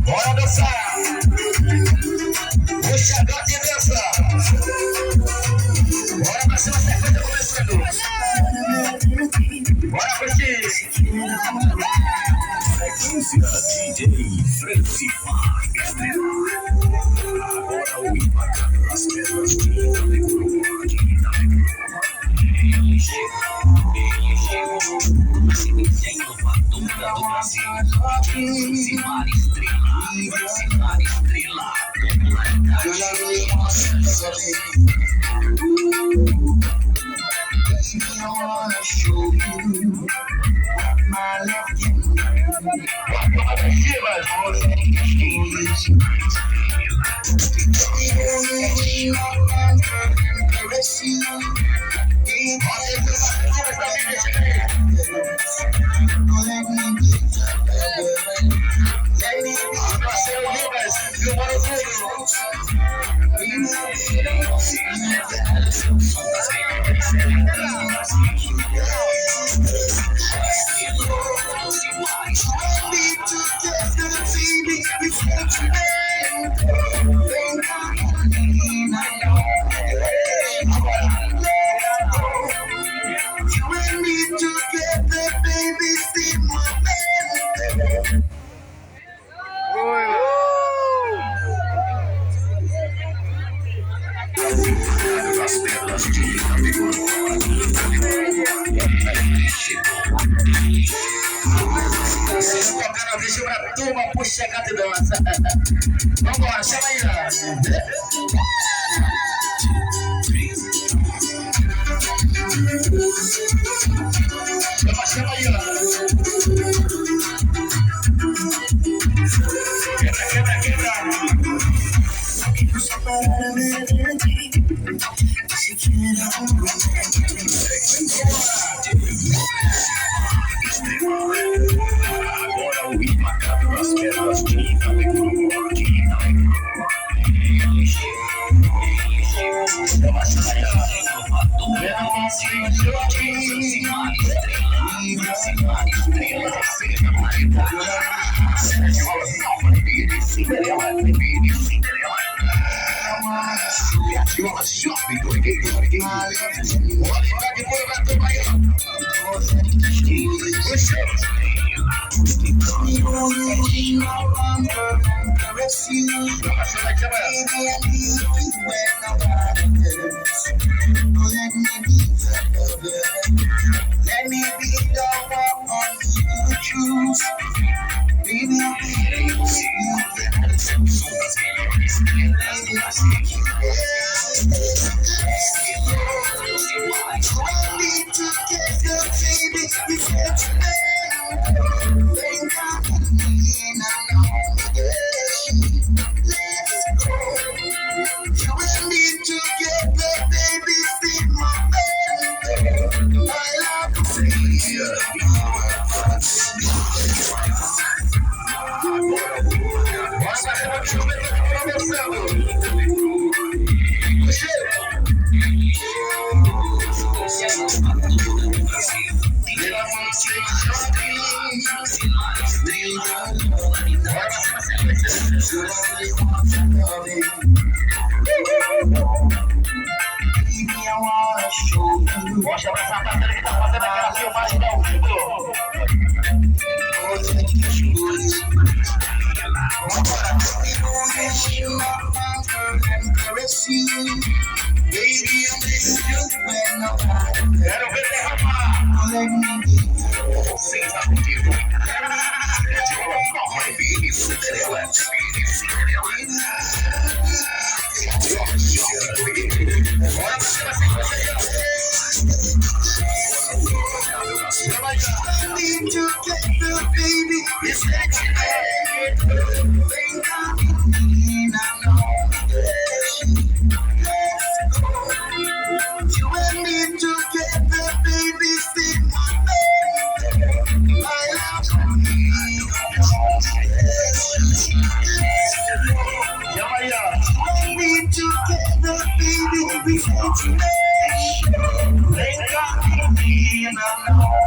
Bora dançar! Puxa, gote e dança! Bora pra cima, sequência começando! Bora curtir! Sequência DJ Franci Agora o impacto das pedras de ele chegou, a semente inovadora do Brasil. Francimar Estrela, I wanna show you my love can do. Deixa pra turma, puxa, canta e dança. Vambora, chama aí, ó. Chama aí, ó. Quebra, quebra. Agora o impacto das pedras de Itapecuru. Ele chegou, let me be the one you choose. Baby, Mostra pra essa parceira que tá fazendo aquela filmagem da vivo. Quero ver derramar. Sem estar contigo. menina não.